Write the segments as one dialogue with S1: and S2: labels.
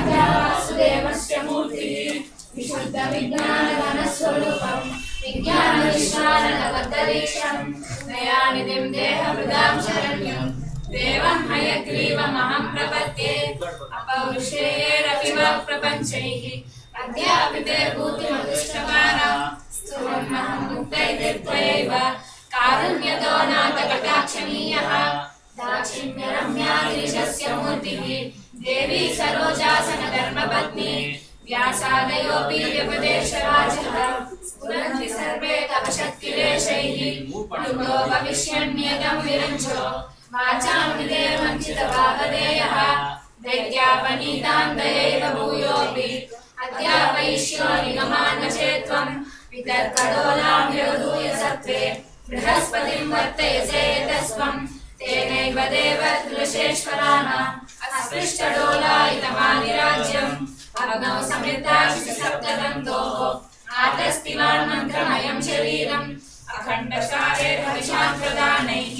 S1: वासुदेवस्य मूर्तिः विशुद्ध विज्ञानघनस्वरूपं विज्ञानविश्वाननबद्धदीक्षं दयानिधिं देहभृदां शरण्यं देवं हयग्रीवमहं प्रपद्ये अपौरुषेयेरपि वाक्प्रपञ्चैः अद्यापि ते भूतिमदुष्टकारा स्तुवन्नहं मुक्तैर्त्वयैव कारुण्यतो नाथकटाक्षणीयः दाक्षिण्यरम्यागिरिशस्य मूर्तिः देवी सरोजासन धर्मपत्नी व्यासादयोऽपि व्यपदेशराजः स्फुरन्ति सर्वे तव शक्तिलेशैः युगो भविष्यन्यतं विरञ्चो वाचान्विते वञ्चितभावधेयः दैत्यापनीतान्तयैव भूयोऽपि अद्यापयिष्यो निगमान् न चेत्त्वं वितर्कडोलां विरोधूय सत्त्वे बृहस्पतिं वर्तयसे यतस्त्वं तेनैव देवदृशेश्वराणाम् अस्पृष्टडोलायितमादिराज्यम् अग्नौ समृद्धाक्षि सप्तदन्तोः आतस्तिवान् मन्त्रमयं शरीरम् अखण्डसारेर्हविषां प्रदानैः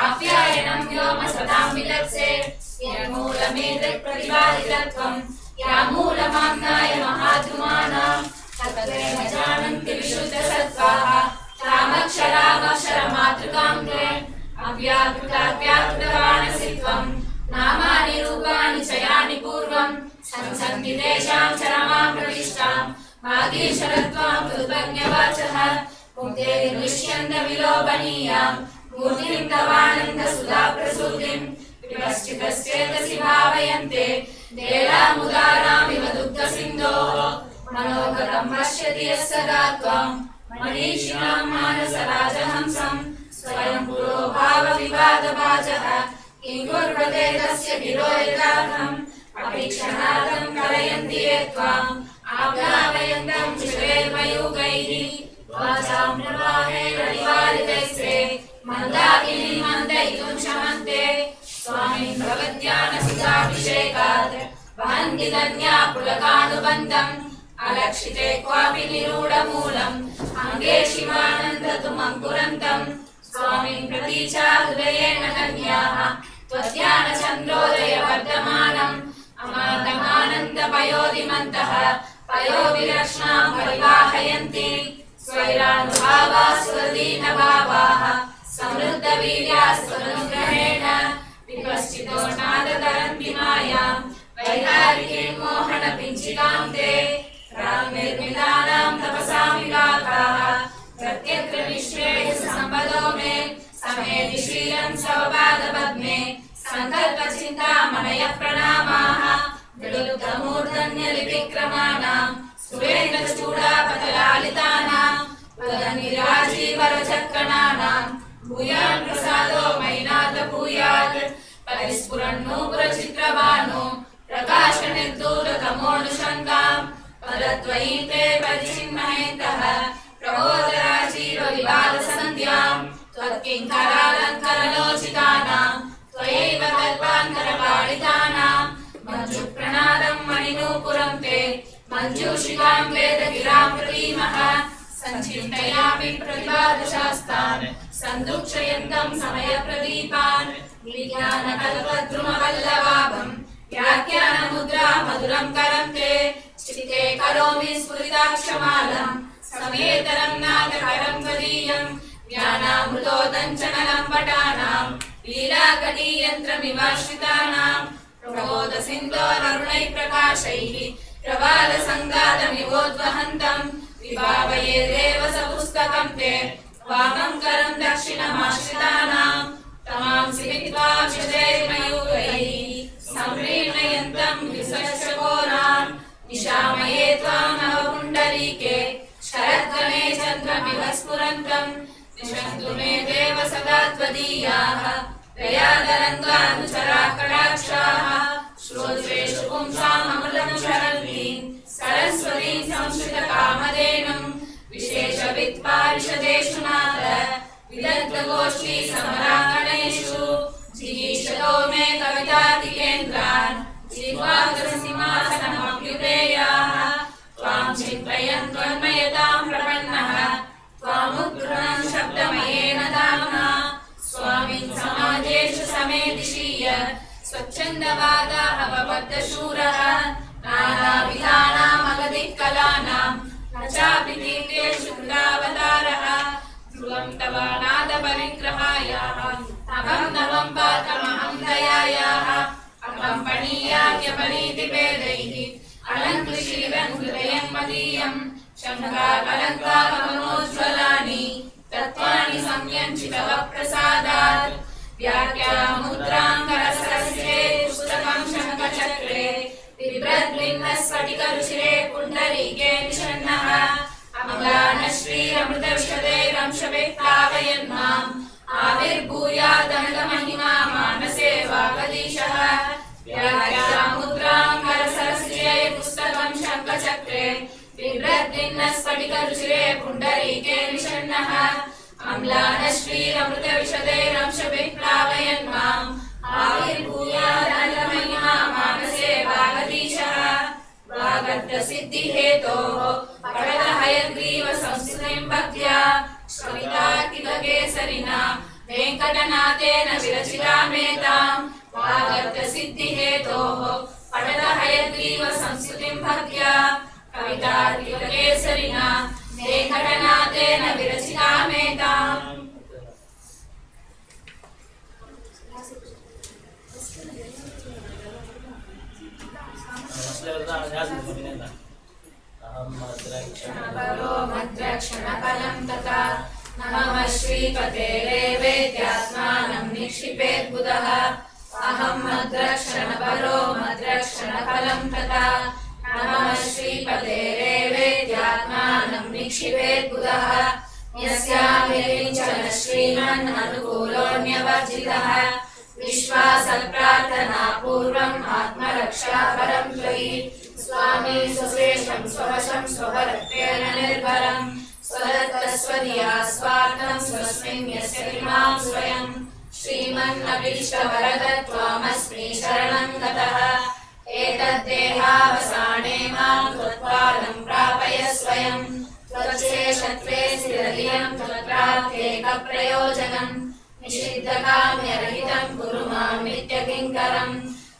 S1: आप्यायनं व्योम सदां विलत्से यन्मूलमेतत् प्रतिपादितत्वं या मूलमाम्नाय महाधुमानां तत्त्वेन जानन्ति विशुद्धसत्त्वाः तामक्षरामक्षरमातृकां त्वे अव्याकृताव्याकृतवानसि त्वं नामानि रूपाणि च यानि पूर्वं संसन्ति तेषां चरमां प्रतिष्ठां वागीशरत्वां कृतज्ञवाचः मुक्ते निर्विश्यन्दविलोभनीयां मूर्तिं तवानन्दसुधाप्रसूतिं विपश्चितश्चेतसि भावयन्ते देलामुदारामिव दुग्धसिन्धोः मनोगतं पश्यति यः सदा त्वां मनीषिणां मानसराजहंसं स्वयं पुरो भावविवादभाजः किं कुर्वते तस्य गिरो यथार्थम् अभीक्षणार्थं कलयन्ति ये त्वाम् आप्यावयन्तं शिवेर्मयूखैः वाचां प्रवाहेण निवारितैस्ते मन्दाकिनीं मन्दयितुं शमन्ते स्वामिन् भगवद्ध्यानसुधाभिषेकात् वहन्ति धन्या पुलकानुबन्धम् अलक्षिते क्वापि निरूढमूलम् अङ्गे शिवानन्दतुम् अङ्कुरन्तम् स्वामिन् प्रतीचा हृदयेन धन्याः त्वद्ध्यानचन्द्रोदय वर्धमानम् अमातमानन्दपयोधिमन्तः पयोभिरक्ष्णां परिवाहयन्ति स्वैरानुभावा सुरदीनभावाः समृद्धवीर्यास्त्वनुग्रहेण विपश्चितोष्णादतरन्ति मायां वैहारिकीं मोहनपिञ्चिकां ते रामनिर्मितानां तपसां विवाकाः प्रत्यत्र विश्वेषु सम्पदो मे समेधि श्रियं स्वपादपद्मे सङ्कल्पचिन्तामणयः प्रणामाः विलुप्तमूर्धन्यलिपिक्रमाणां सुरेन्द्रचूडापतलालितानां वदनिराजीवरचक्कणानां भूयान् प्रसादो मयिनाथ भूयात् परिस्फुरन्नूपुरचित्रभानो प्रकाशनिर्दूरतमोऽनुशङ्कां पदद्वयीं ते परिचिन्महेन्तः प्रबोधराजीवविवादसन्ध्यां त्वत्किङ्करालङ्करलोचितानां त्वयैव कल्पान्तरपालितानां मञ्जुप्रणादं मणिनूपुरं ते मञ्जूषिकां वेदगिरां प्रतीमः सञ्चिन्तयामि प्रतिपादशास्तान् सन्दुक्षयन्तं समयप्रदीपान् विज्ञानकल्पद्रुमवल्लभाभं व्याख्यानमुद्रा मधुरं करं ते चित्ते करोमि स्फुरिताक्षमालं समेतरं नाथकरं त्वदीयं ज्ञानामृतोदञ्चनलं पटानां लीलाकटीयन्त्रमिवाश्रितानां प्रबोधसिन्धोररुणैः प्रकाशैः प्रवालसङ्गातमिवोद्वहन्तं विभावये देव सपुस्तकं ते वामं करं दक्षिणमाश्रितानां तमांसि विद्वा विशदैर्मयूखैः संप्रीणयन्तं विसर्षघोरान् निशामये त्वां नवपुण्डरीके शरद्गणे चन्द्रमिव स्फुरन्तं दिशन्तु मे देव सदा त्वदीयाः दयादरङ्गानुचराः कटाक्षाः श्रोत्रेषु पुंसाममृतं शरन्तीं सरस्वतीं संश्रितकामधेनुं विशेषवित्पारिषदेषु नाथ विदग्धगोष्ठी समराङ्गणेषु जिगीषतो मे कवितातिकेन्द्रान् जिह्वाग्रसिंहासनमभ्युपेयाः त्वां चिन्तयन् त्वन्मयतां प्रपन्नः त्वामुग्रहं शब्दमयेन दाम्ना स्वामिन् समाजेषु समेदिषि कलानां न चापि तीर्थेषु कृतावतारः ध्रुवं तव नादपरिग्रहायाः अहं नवं पात्रमहं दयायाः अहं पणीयाख्यपनीतिभेदैः अलङ्कृशीलहृदयं मदीयं शङ्काकलङ्काकमनोज्ज्वलानि तत्त्वानि संयञ्चितव प्रसादात् व्याख्यामुद्राङ्गरसरसिरे पुस्तकं शङ्खचक्रे बिभ्रद्भिन्नस्फटिकरुचिरे पुण्डरीके निषण्णः अम्लानश्रीरमृतविशदैरंशविप्लावयन्माम् आविर्भूयादनघमहिमा मानसे वागदीशः व्याख्यामुद्राङ्गरसरसिरे पुस्तकं शङ्खचक्रे बिभ्रद्भिन्नस्फटिकरुचिरे पुण्डरीके निषण्णः अम्लानश्रीरमृतविशदैरंशविप्लावयन्माम् आविर्भूयादनघमहिमा मानसे वागदीशः वागर्थसिद्धिहेतोः पठदहयग्रीव संस्कृतिं भक्त्या श्रमितार्किककेसरिणा वेङ्कटनाथेन विरचितामेतां वागर्थसिद्धिहेतोः पठदहयग्रीव संस्कृतिं भक्त्या कवितार्किककेसरिणा वेङ्कटनाथेन विरचितामेताम् क्षणपरो मद्रक्षणफलं तथा नमः श्रीपते वेद्यात्मानं निक्षिपेत् बुधः अहं मद्रक्षणपरो मद्रक्षणफलं तथा नमः श्रीपते वेद्यात्मानं निक्षिपेत् बुधः यस्याभिरिञ्चन श्रीमन् अनुकूलोऽन्यवर्जितः विश्वासप्रार्थना पूर्वम् आत्मरक्षापरं त्वयि स्वामी स्वशेषं स्ववशं स्वभरत्वेन निर्भरं स्वदत्तस्वदीया स्वार्थं स्वस्मिन् यस्य इमां स्वयं श्रीमन्नभीष्टवरदत्वामस्मि शरणं गतः एतद्देहावसाने मां त्वत्पादं प्रापय स्वयं त्वच्छेषत्वे स्थिरधियं त्वत्प्राप्त्येकप्रयोजनं निषिद्धकाम्यरहितं कुरु मां नित्यकिङ्करम्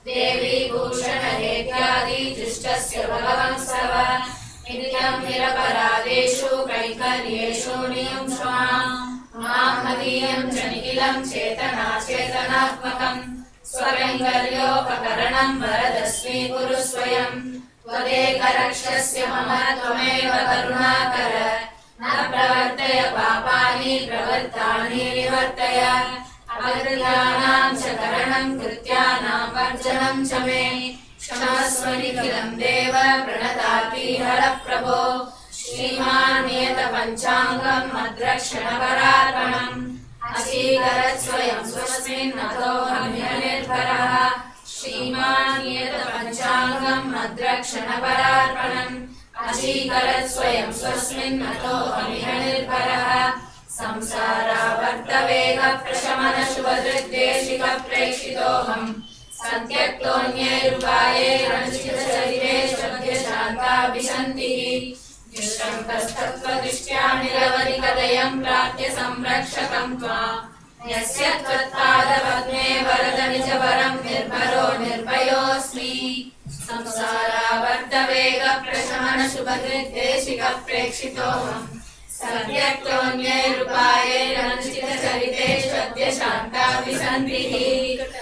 S1: देवी भूषणहेत्यादि दृष्टस्य भगवंस्तव नित्यं निरपराधेषु कैङ्कर्येषु नियुङ्क्ष्व मां मदीयं च निखिलं चेतनात्मकं स्वकैङ्कर्योपकरणं वरद स्वीकुरु स्वयं त्वदेकरक्षस्य मम त्वमेव करुणाकर न प्रवर्तय पापानि प्रवृत्तानि निवर्तय अकृत्यानां च करणं कृत्यानां वर्जनं च मे क्षमस्व निखिलं देव प्रणतापि हर प्रभो श्रीमान् नियतपञ्चाङ्गं मद्रक्षणपरार्पणम् अचीकरत् स्वयं स्वस्मिन् अथोऽहमिहनिर्भरः श्रीमान् नियतपञ्चाङ्गं मद्रक्षणपरार्पणम् अचीकरत् स्वयं स्वस्मिन् अथोऽहमिहनिर्भरः संसारावर्तवेगप्रशमनशुभदृग्देशिकप्रेक्षितोऽहं सत्यक्तोऽन्यैरुपायैरनुचितचरिते श्रद्धशान्ताभिसन्तिः निःशङ्कस्तत्त्वदृष्ट्या निरवधिकदयं प्राप्य संरक्षकं त्वां यस्य त्वत्पादपद्मे वरद निजवरं निर्भरो निर्भयोऽस्मि संसारावर्तवेगप्रशमनशुभदृग्देशिकप्रेक्षितोऽहं सत्यक्तोऽन्यैरुपायैरनुचितचरिते श्रद्धशान्ताभिसन्तिः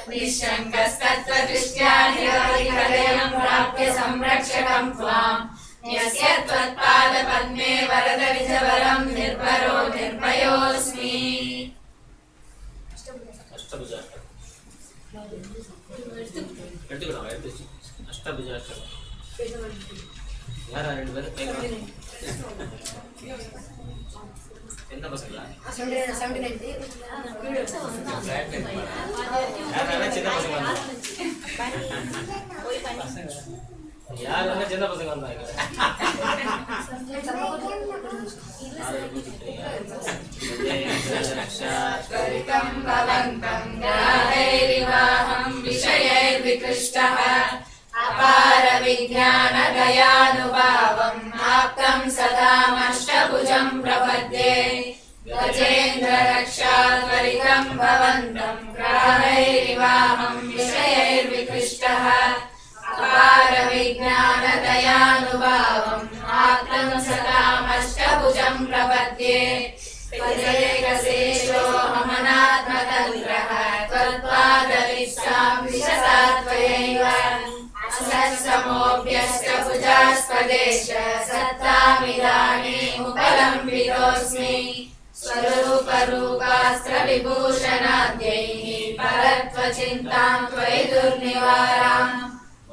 S1: निःशङ्कस्तत्त्वदृष्ट्या निरवधिकदयं प्राप्य संरक्षकं त्वां यस्य त्वत्पादपद्मे वरद निजवरं निर्भरो निर्भयोऽस्मि
S2: என்ன பசங்களா யாரு சின்ன பசங்க வந்தாங்க
S1: विकृष्टः अपार विज्ञान दयानुभावम् आप्तं सदामष्टभुजं प्रपद्ये गजेन्द्र रक्षात्वरितं भवन्तं ग्राहैरिवाहं विषयैर्विकृष्टः अपार विज्ञान दयानुभावम् आप्तं सदामष्टभुजं प्रपद्ये त्वदेकशेषोऽहमनात्मतन्त्रः त्वत्पादविश्वां विशसात्वयैव असत्समोऽभ्यष्टभुजास्पदेश सत्तामिदानीमुपलम्बितोऽस्मि स्वरूपरूपास्त्रविभूषणाद्यैः परत्वचिन्तां त्वयि दुर्निवाराम्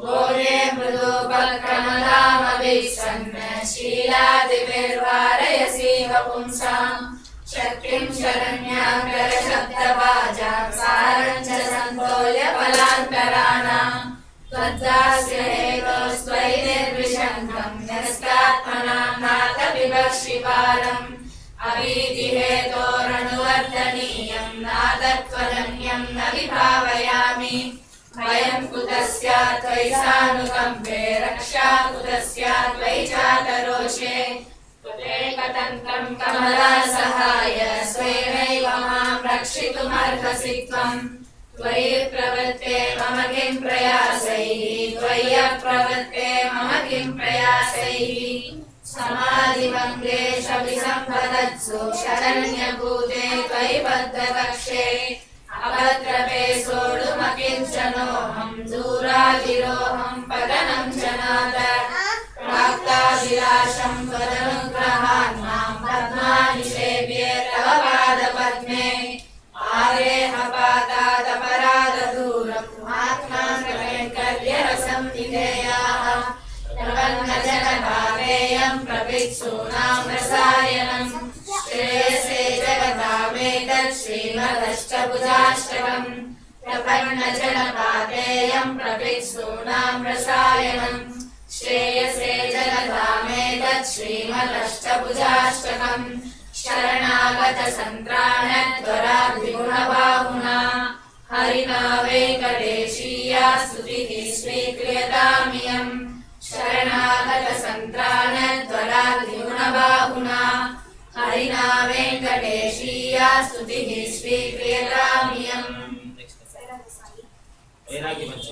S1: बोधे मृदोपक्रमलामभिषण्ण शीलादिभिर्वारयसीव पुंसाम् शक्तिं शरण्याकरशब्दवाजां सारं च सन्तोल्य फलान्तराणाम् त्वद्दास्य हेतोस्त्वयि निर्विशङ्कं न्यस्तात्मनां नाथविवक्षिपारम् अवीतिहेतोरनुवर्तनीयं नादत्वदन्यं न विभावयामि वयं कुतस्य त्वयि सानुकम्पे रक्षा कुतस्य त्वयि चातरोषे त्वदेकतन्त्रं कमलासहाय स्वेनैव मां रक्षितुमर्हसि त्वम् त्वयि प्रवृत्ते मम किं प्रयासैः त्वयि अप्रवृत्ते मम किं प्रयासैः समाधिभङ्गेश विसम्पदत्सु शरण्यभूते त्वयि बद्धकक्षे अभद्रपे सोढुमकिञ्चनोऽहं दूराधिरोहं पतनं च नाथ प्राप्ताभिलाषं त्वदनुग्रहान् मां पद्मानि सेव्ये तव पादपद्मे आरेहपातादपराधदूरम् आत्मानकैङ्कर्यरसं विधेयाः प्रपन्नजनभावेयं प्रपित्सूनां रसायनम् श्रेयसे जगतामेतत् श्रीमदष्टभुजाष्टकम् प्रपन्नजनपातेयं प्रपित्सूनां रसायनम् श्रेयसे जगतामेतत् श्रीमदष्टभुजाष्टकम् शरणागतसन्त्राणत्वराद्विगुणबाहुना हरिणा वेङ्कटेशीया स्तुतिः स्वीक्रियतामियम् शरणागतसन्त्राणत्वराद्विगुणबाहुना हरिणा वेङ्कटेशीया स्तुतिः स्वीक्रियतामियम्
S2: वैराग्य पंच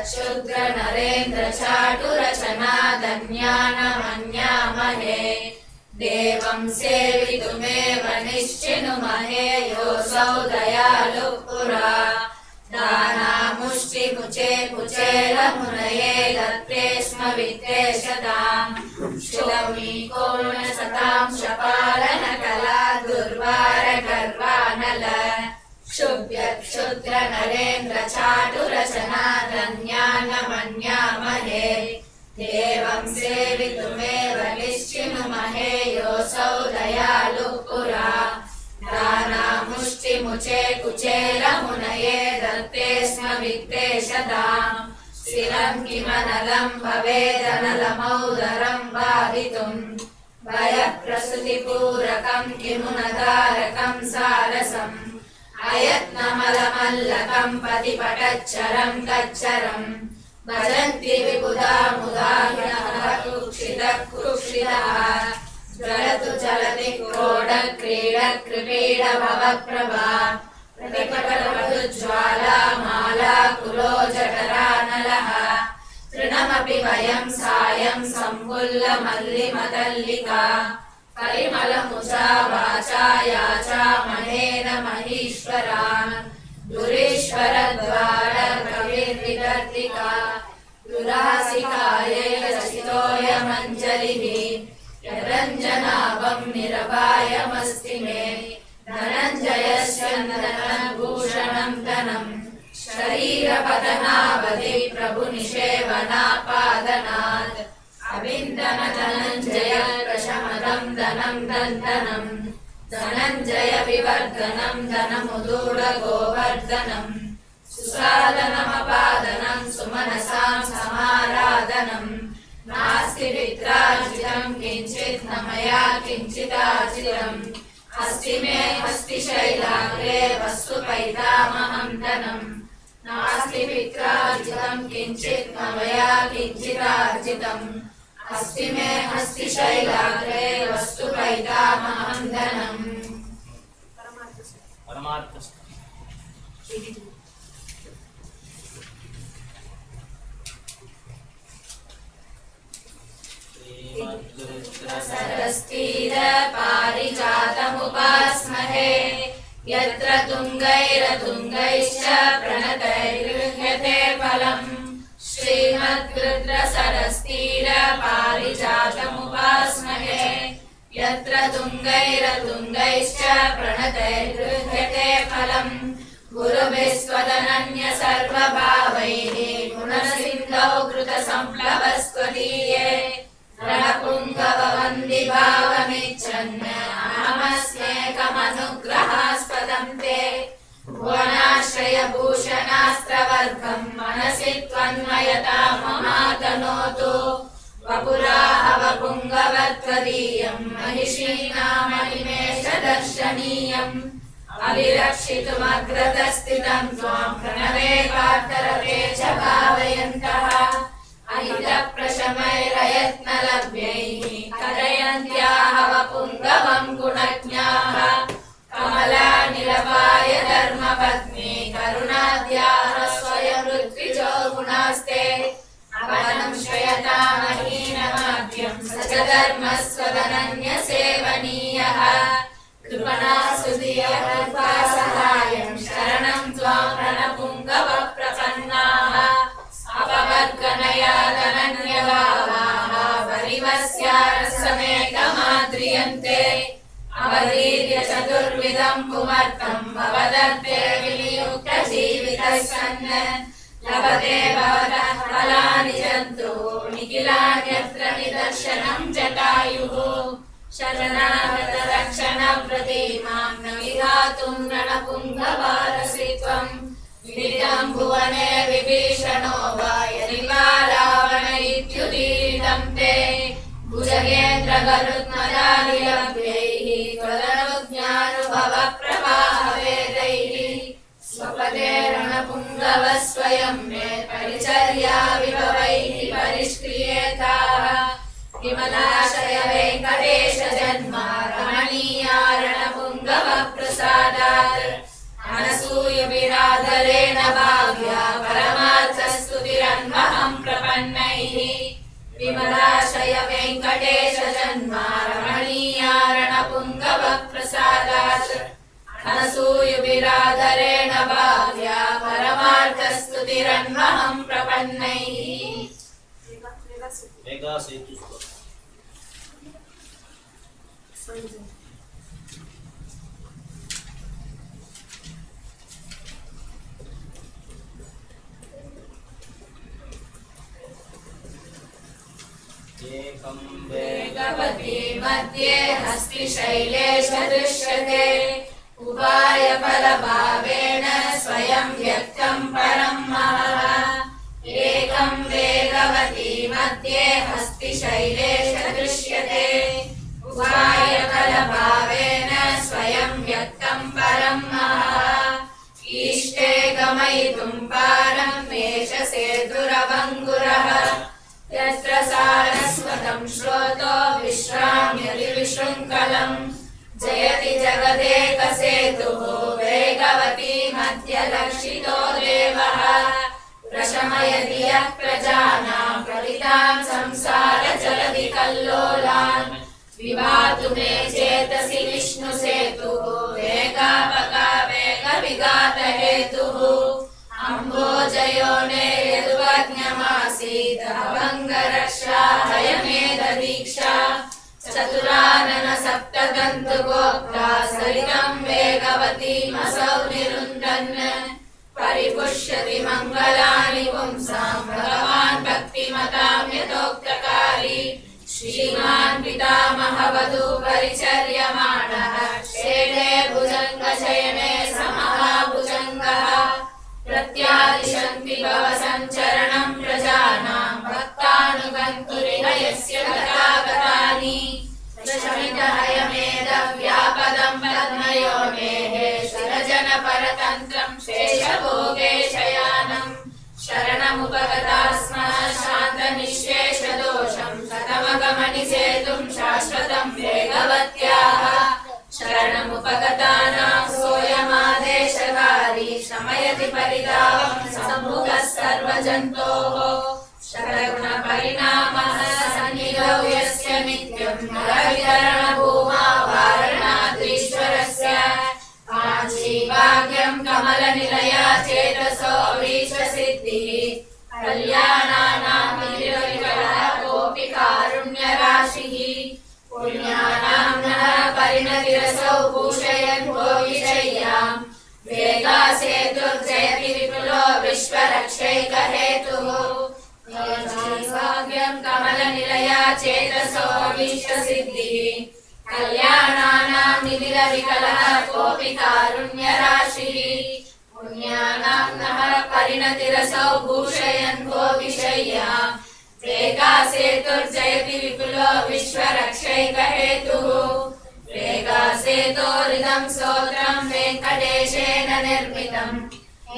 S1: क्षुद्र नरेन्द्र चाटुरचना धन्यानमन्यामहे देवं सेवितुमेव निश्चिनुमहे योऽसौ दयालु पुरा दानामुष्टिमुचे कुचेलमुनये दत्ते स्म वित्तेशताम् शुलमीकोणसतां शपालनकला दुर्वारगर्वानल क्षुभ्यक्षुद्र नरेन्द्र चाटुरचना धन्यानमन्यामहे देवं सेवितुमेव निश्चिनुमहे योऽसौ दयालु पुरा दानामुष्टिमुचे कुचेलमुनये दत्ते स्म वित्तेशताम् स्थिरं किमनलं भवेदनलमौदरं बाधितुम् भयप्रसूतिपूरकं किमुनतारकं सारसम् अयत्नमलमल्लकं पतिपटच्चरं तच्चरम् भजन्ति विबुधा मुदाहिनः कुक्षितः ज्वलतु चलति क्रोड क्रीड कृपीड भवप्रभा प्रतिपटलवधुज्वाला माला कुलो जठरानलः तृणमपि वयं सायं सम्फुल्लमल्लिमतल्लिका परिमलमुचा वाचा याचा महेन महीश्वरान् दुरीश्वरद्वार कविर्विदर्तिका दुरासिकाये रचितोऽयमञ्जलिः यदञ्जनाभं निरपायमस्ति मे धनञ्जयस्य नन्दनभूषणं धनं शरीरपतनावधि प्रभुनिषेवनापादनात् अविन्दन धनञ्जय प्रशमदं धनं दन्तनं धनञ्जय विवर्धनं धनमुदूढ गोवर्धनं सुसाधनमपादनं सुमनसां समाराधनं नास्ति वित्रार्जितं किञ्चित् न मया किञ्चिदार्जितम् अस्ति मे अस्ति शैलाग्रे वस्तु पैतामहं धनं न नास्ति पित्रार्जितं किञ्चित् न मया किञ्चिदार्जितम् अस्ति मे हस्तिशैलाग्रे वस्तु पैतामहं धनम्
S2: परमार्थ
S1: सरस्तीर पारिजातमुपास्महे यत्र तुङ्गैरतुङ्गैश्च प्रणतैर्गृह्यते फलम् श्रीमद्रुद्रसरस्तीर पारिजातमुपास्महे यत्र तुङ्गैरतुङ्गैश्च प्रणतैर्गृह्यते फलम् गुरुभिस्त्वदनन्य सर्वभावैः गुणसिन्धौ कृतसम्प्लवस्त्वदीये रणपुङ्गववन्दिभावमिच्छन् अहमस्मेकमनुग्रहास्पदं ते भुवनाश्रयभूषणास्त्रवर्गं मनसि त्वन्मयताममातनोतु वपुराहवपुङ्गवत्वदीयं महिषीनामनिमेषदर्शनीयम् अभिरक्षितुमग्रतस्थितं त्वां प्रणवे वार्तरते च भावयन्तः अहितप्रशमैरयत्नलभ्यैः करयन्त्याः वपुङ्गवं गुणज्ञाः कमलानिलवाय धर्मपत्नी करुणाद्याः स्वयं ऋत्विजो गुणास्ते अवनं श्रयतामहीनमाद्यं स च धर्मस्वदनन्यसेवनीयः कृपणासुधियः कृपासहायं शरणं त्वां रणपुङ्गवप्रपन्नाः अपवर्गनयादनन्यभावाः परिवस्यारसमेकमाद्रियन्ते अवधीर्य चतुर्विधं पुमर्थं भवदत्ते विनियुक्तजीवितः सन् लभते भवतः फलानि जन्तु निखिलान्यत्र निदर्शनं जटायुः शरणागतरक्षणप्रतिमां न विधातुं रणपुङ्गवारसि त्वम् विदितं भुवने विभीषणो वा यदि वा रावण इत्युदीरितं ते भुजगेन्द्रगरुत्मदानिलभ्यैः त्वदनुज्ञानुभवप्रवाहवेदैः स्वपदे रणपुङ्गव स्वयं मे परिचर्या विभवैः परिष्क्रियेताः विमलाशय वेङ्कटेश जन्मा रमणीया रणपुङ्गव प्रसादात् अनसूयुभिरादरेण भाव्या परमार्थस्तुतिरन्वहं प्रपन्नैः विमलाशय वेङ्कटेश जन्मा रमणीया रणपुङ्गव प्रसादात् अनसूयुभिरादरेण भाव्या परमार्थस्तुतिरन्वहं प्रपन्नैः
S2: वेगा सेतु एकं
S1: वेगवती मध्ये हस्तिशैलेश दृश्यते उपायफलभावेन स्वयं व्यक्तं परं महः एकं वेगवती मध्ये हस्तिशैलेश दृश्यते उपायफलभावेन स्वयं व्यक्तं परं महः ईष्टे गमयितुं पारं मेष सेतुरवङ्गुरः यत्र सारस्वतं श्रोतो विश्राम्यति विशृङ्खलम् जयति जगदेकसेतुः वेगवती मध्यलक्षितो देवः प्रशमयति यः प्रजानां कलितां संसारजलधि कल्लोलान् विभातु मे चेतसि विष्णुसेतुः वेगापका वेगविघातहेतुः अम्भोजयोने यदुवज्ञमासीत् अभङ्गरक्षाहयमेधदीक्षा चतुरानन सप्तदन्तुगोप्ता सलिलं वेगवतीमसौ निरुन्धन् परिपुष्यति मङ्गलानि पुंसां भगवान् भक्तिमतां यथोक्तकारी श्रीमान् पितामहवधू परिचर्यमाणः शेले भुजङ्गशयने समहाभुजङ्गः प्रत्यादिशन्ति भवसञ्चरणं प्रजानां भक्तानुगन्तुरिह यस्य गतागतानि शमितहयमेधव्यापदं पद्मयोनेः शरजनपरतन्त्रं शेषभोगे शयान शरणमुपगतास्मः शान्तनिःशेषदोषं शतमगमनिसेतुं शाश्वतं वेगवत्याः शरणमुपगतानां सोऽयमादेशकारी शमयति परितापं सम्मुखः सर्वजन्तोः शरणगुणपरिणामः सन्निधौ यस्य नित्यं नरवितरणभूमा वारणाद्रीश्वरस्य काञ्चीभाग्यं कमलनिलया चेतसो अभीष्टसिद्धिः कल्याणानां निरविकलः कोऽपि कारुण्यराशिः पुण्यानां नः परिणतिरसौ भूषयन् भोगिशय्यां वेगासेतुर्जयति विपुलो विश्वरक्षैकहेतुः काञ्चीभाग्यं कमलनिलया चेतसो अभीष्टसिद्धिः कल्याणानां निधिरविकलः कोऽपि कारुण्यराशिः पुण्यानां नः परिणतिरसौ भूषयन् भोगिशय्यां वेगासेतुर्जयति विपुलो विश्वरक्षैकहेतुः वेगासेतोरिदं स्तोत्रं वेङ्कटेशेन निर्मितं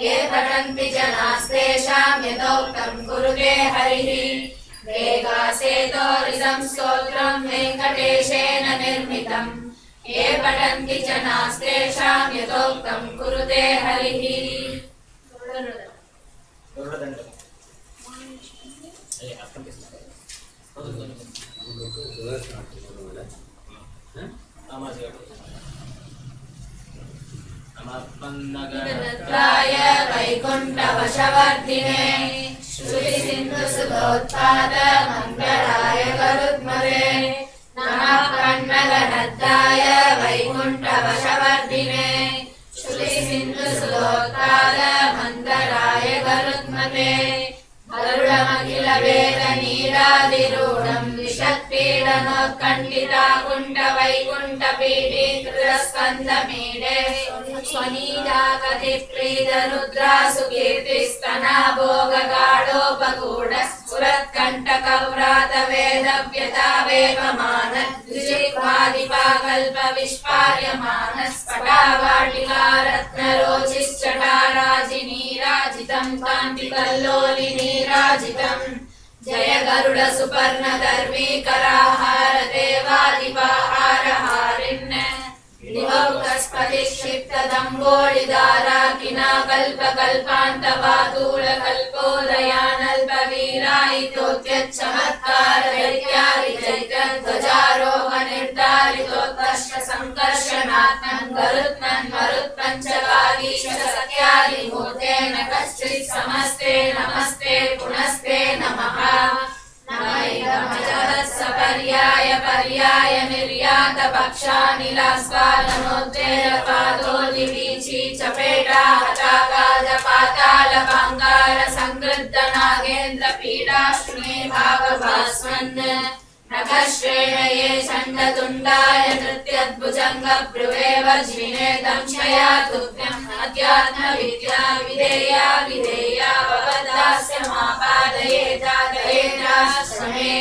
S1: ये पठन्ति जनास्तेषां यथोक्तं कुरुते हरिः वेगासेतोरिदं स्तोत्रं वेङ्कटेशेन निर्मितं ये पठन्ति जनास्तेषां यथोक्तं कुरुते हरिः नमस्पन्नगणत्राय वैकुण्ठवशवर्धिने श्रुतिसिन्धुसुधोत्पाद मङ्गलाय गरुत्मरे नमः पन्नगणत्राय वैकुण्ठवशवर्धिने श्रुतिसिन्धुसुधोत्पाद मङ्गलाय गरुत्मरे गरुडमखिलवेदनीरादिरूढं विषत्पीडनोत्कण्ठिता कुण्ठवैकुण्ठपीडीकृतस्कन्दमीडे स्वनीलाकतिप्रीतरुद्रासु कीर्तिस्तना भोगगाढोपगूढस्फुरत्कण्टकव्रातवेदव्यतावेपमानद्विजिह्वादिपाकल्पविष्पार्यमानः स्फटावाटिकारत्नरोचिश्चटाराजिनीराजितं कान्तिकल्लोलिनीराजितं जय गरुड सुपर्णदर्वीकराहार देवादिपाहारहारिण्य दिवौकस्पतिक्षिप्तदम्बोळिदाराकिना कल्पकल्पान्तवातूलकल्पोदयानल्पवीरायितोत्यच्छमत्कारचैत्रध्वजारोहनिर्धारितोत्कर्ष सङ्कर्षणात्मन् गरुत्मन् मरुत्पञ्चकादीश सत्यादिमूर्तेन कश्चित् समस्ते नमस्ते पुनस्ते नमः सपर्याय पर्याय निर्यात पक्षानिलास्वादनोद्वेलपादोदिवीची चपेटा हतागाद पाताल पाङ्गार संगृद्ध नागेन्द्र पीडाश्रुणे भावभास्वन् नखश्रेण ये चण्डतुण्डाय नृत्यद्भुजङ्ग भ्रुवे वज्रिणे दंशया तुभ्यम् अध्यात्मविद्या विधेया विधेया भवदास्य मापादयेतादयेताश्रमे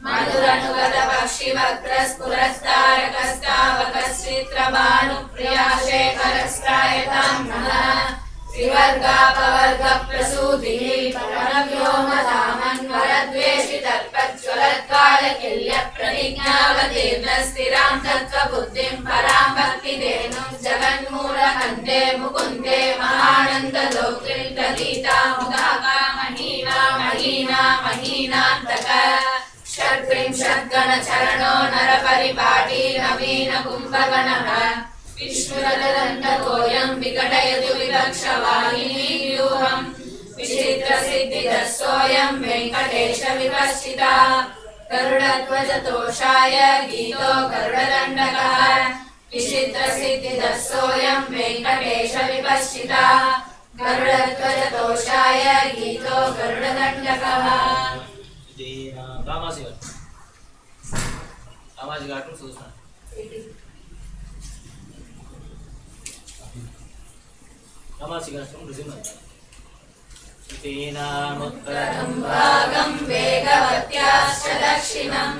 S1: मधुरनुगत पक्षिवक्त्रस्फुरस्तारकस्तावकश्चित्रभानुप्रिया शेखरस्त्रायतां नमः त्रिवर्गापवर्गप्रसूतिः परव्योमधामन्वरद्वेषितर्पज्वलत्कालकिल्यप्रतिज्ञावतीर्णस्थिरां तत्त्वबुद्धिं परां भक्तिधेनुं जगन्मूलकन्दे मुकुन्दे महानन्ददोक्तिं प्रतीतामुदाका महीना महीना महीनान्तक षड्त्रिंशद्गणचरणो नरपरिपाटी नवीन कुम्भगणः विष्णुरदन्तकोऽयं विकटयतु विवक्षवाहिनी व्यूहम् विचित्रसिद्धिदस्सोऽयं वेङ्कटेश विपश्चितः गरुडध्वजतोषाय गीतो गरुडदण्डकः विचित्रसिद्धिदस्सोऽयं वेङ्कटेश विपश्चितः गरुडध्वजतोषाय गीतो गरुडदण्डकः
S2: तेनामुत्तरं
S1: भागं वेगवत्याश्च दक्षिणं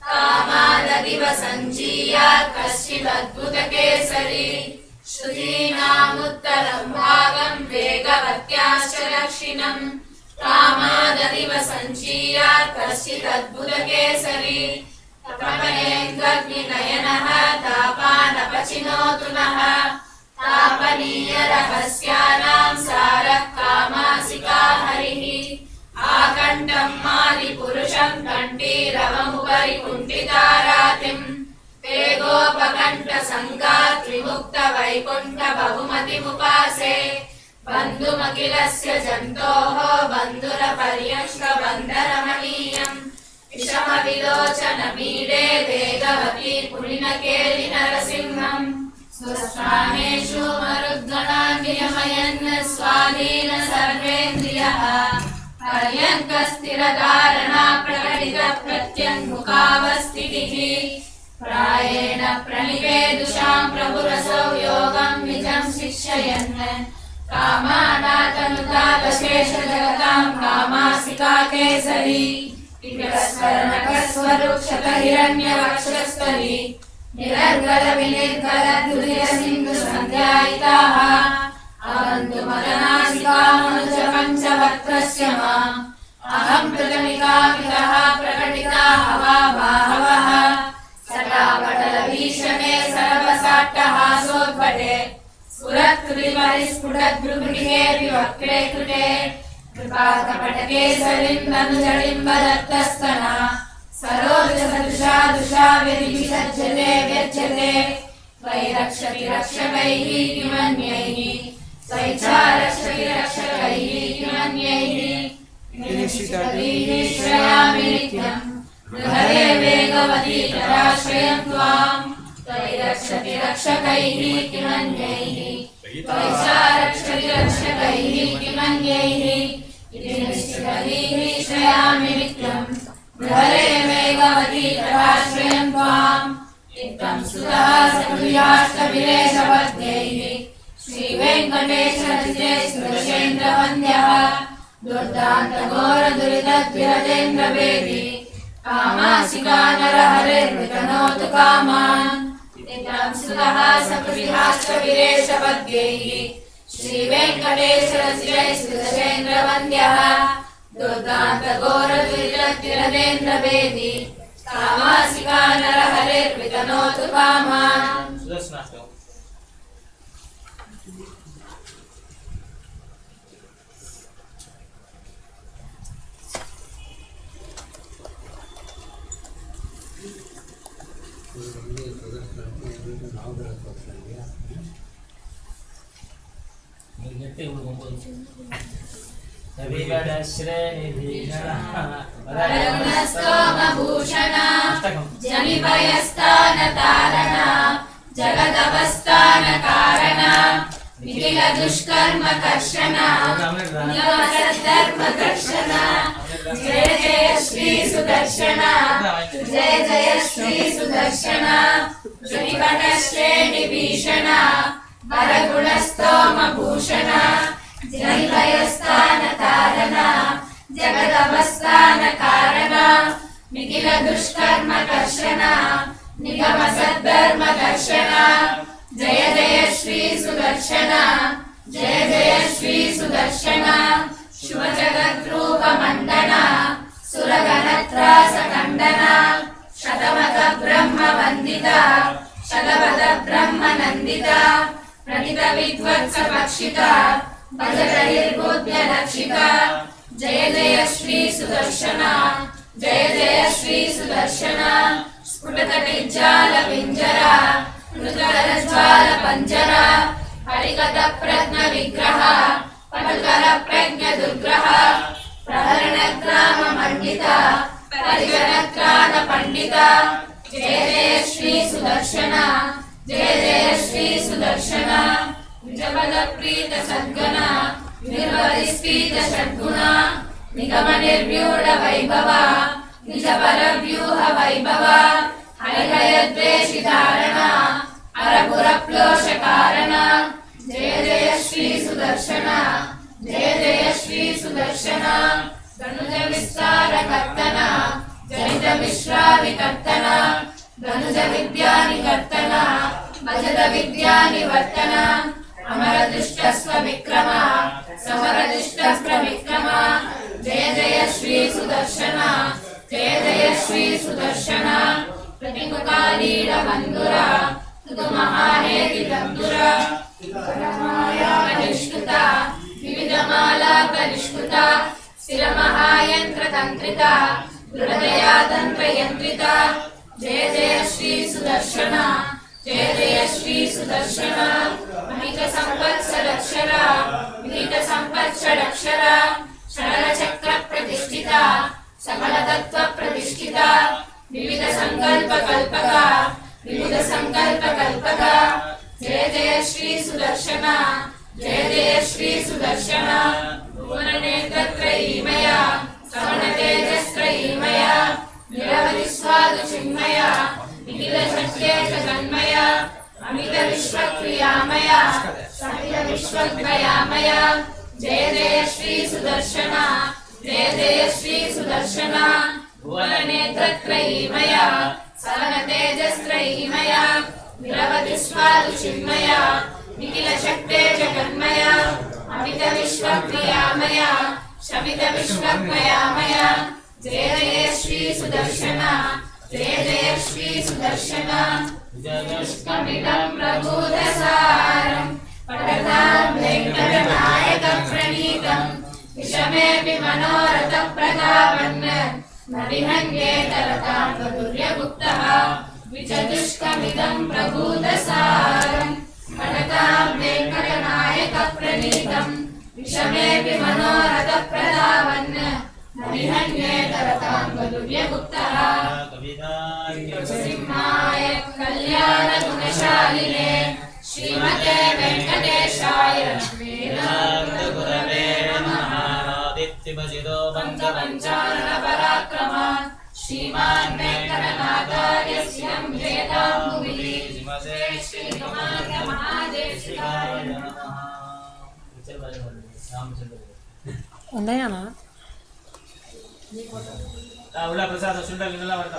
S1: कामाददिव सञ्जीयात् कश्चिदद्भुतकेसरी श्रुतीनामुत्तरं भागं वेगवत्याश्च दक्षिणं कामाददिव सञ्चीयात् कश्चिदद्भुतकेसरी तपनेन्द्रग्निनयनः तापानपचिनोतु नः तापनीयरहस्यानां सारः कामासिका हरिः आकण्ठं मादिपुरुषं कण्ठीरवमुपरि कुण्ठितारातिम् वेगोपकण्ठसङ्गात् विमुक्तवैकुण्ठबहुमतिमुपासे बन्धुमखिलस्य जन्तोः बन्धुरपर्यङ्कबन्धरमणीयम् विषमविलोचनमीडे वेगवती पुलिनकेलिनरसिंहम् स्वस्थानेषु मरुद्गणान् नियमयन् स्वाधीन सर्वेन्द्रियः पर्यङ्कस्थिरधारणा प्रकटितप्रत्यङ्मुखावस्थितिः प्रायेण प्रणिवेदुषां प्रभुरसौ योगं निजं शिक्षयन् कामानातनुतादशेषजगतां कामासिका केसरी विकस्वरनखस्वरुक्षतहिरण्यवक्षस्थली निरर्गलविनिर्गलधुरिरसिन्धुसन्ध्यायिताः अवन्तु मदनासिकामनुजपञ्चवक्त्रस्य माम् अहं प्रथमिकामितः प्रकटिता हवा बाहवः सटापटलभीषणे सर्वसाट्टहासोद्भटे स्फुरत्कृतिपरिस्फुटद्भ्रुगृहे विवक्त्रे कृते कृपाकपटकेसरिन्दनुजडिम्बदत्तस्तना सरोजसदृशा दुषा व्यतिविसज्जते व्यज्यते त्वयि रक्षति रक्षकैः किमन्यैः त्वयि च रक्षति रक्षकैः किमन्यैः निश्चितैः श्रयामि नित्यम् हरे वेगवती तदाश्रयं त्वाम् त्वयि रक्षति रक्षकैः किमन्यैः त्वयि च रक्षति रक्षकैः किमन्यैः इति निश्चितैः श्रयामि नित्यम् हरे वेगवती तदाश्रयं त्वाम् इत्थं सुतः सकुर्याष्टविरेशपद्यैः श्रीवेङ्कटेशरचिते सुरेन्द्रवन्द्यः दुर्दान्तघोरदुरितद्विरतेन्द्रवेदी कामासिका नरहरिर्वितनोतु कामान् इत्थं सुतः सकुर्याष्टविरेशपद्यैः श्रीवेङ्कटेशरचिते सुरेन्द्रवन्द्यः दुर्दान्तघोरदुरितद्विरतेन्द्रवेदी कामासिका नरहरिर्वितनोतु कामान्
S2: सुदर्शनाष्टकम्
S1: जनिभयस्थानतारण जगदवस्थानकारण निखिलदुष्कर्म कर्षण निगमसद्धर्मदर्शन जय जय श्री सुदर्शन जय जय श्री सुदर्शन जनिभटश्रेणिभीषण वरगुणस्तोमभूषण जनिभयस्थानतारण जगदवस्थानकारण निखिलदुष्कर्म कर्षण निगमसद्धर्मदर्शन जय जय श्री सुदर्शन जय जय श्री सुदर्शन शुभजगद्रूपमण्डन सुरगणत्रासखण्डन शतमत ब्रह्मवन्दित शतपथ ब्रह्मनन्दित प्रणित विद्वत्सभक्षित भजगहिर्भूत्यलक्षित जय जय श्री सुदर्शन जय जय श्री सुदर्शन स्फुटकटिज्जालपिञ्जर मृगरज्वालपञ्जर हरिकथप्रज्ञविग्रह पटुकरप्रज्ञदुर्ग्रह प्रहरणग्राममण्डित परिजनत्राणपण्डित जय जय श्री सुदर्शन जय जय श्री सुदर्शन निजपदप्रीत सद्गुण निर्वरिस्फीत षड्गुण निगमनिर्व्यूढ वैभव निजपरव्यूह वैभव हरिहयद्वेषिधारण अरपुरप्लोषकारण जय जय श्री सुदर्शन जय जय श्री सुदर्शन धनुज विस्तार कर्तन जनित मिश्रा विकर्तन धनुज विद्या निकर्तन भजद विद्या निवर्तन अमर दुष्टस्व विक्रम समर दुष्टस्व विक्रम సుదర్శన జయ జయ శ్రీ సుదర్శన ప్రతిముఖాలీల బంధుర తుదు మహాహేతి దందుర పరిష్కృత వివిధమాల పరిష్కృత స్థిర మహాయంత్ర తంత్రిత దృఢదయా తంత్ర యంత్రిత జయ జయ శ్రీ సుదర్శన జయ జయ శ్రీ సుదర్శన మహిత సంవత్సరక్షర విహిత సంవత్సరక్షర శరణ చక్ర ప్రతిష్ఠిత సకల తత్వ ప్రతిష్ఠిత వివిధ సంకల్ప కల్పక వివిధ సంకల్ప కల్పక జయ జయ శ్రీ సుదర్శన జయ జయ శ్రీ సుదర్శన భువన నేత్రత్రయీమయ శ్రవణ తేజస్త్రయీమయ నిరవధి స్వాదు చిన్మయ నిఖిల శక్తే జగన్మయ అమిత విశ్వక్రియామయ సహిత విశ్వద్వయామయ జయ జయ శ్రీ సుదర్శన జయ జయ శ్రీ సుదర్శన భువన నేత్రత్రయీమయ శ్రవణ తేజస్త్రయీమయ నిరవధి స్వాదు చిన్మయ నిఖిల శక్తే జగన్మయ అమిత విశ్వక్రియామయ శమిత విశ్వద్వయామయ జయ జయ శ్రీ సుదర్శన జయ జయ శ్రీ సుదర్శన దుష్కమిదం ప్రబోధసారం పఠతాం వెంకటనాయక ప్రణీతం విషమేపి మనోరథ ప్రతాపన్న నవిహంగే తరతాం వదుర్యగుప్తః విచదుష్కమిదం ప్రబోధసారం పఠతాం వెంకటనాయక ప్రణీతం విషమేపి మనోరథ ప్రతాపన్న నవిహంగే తరతాం వదుర్యగుప్తః సింహాయ కళ్యాణ గుణశాలినే శ్రీమతే వెంకటేశాయ గురవే నమః ఆదిత్యమజిదో పంచపంచానన పరాక్రమ శ్రీమాన్ వెంకటనాథార్య శ్రీయం జయతాం భువి శ్రీ కుమార మహాదేశికాయ నమః.
S3: ఉన్నాయా
S2: ఉల్లా ప్రసాద్ సుండల్ నిలబడతా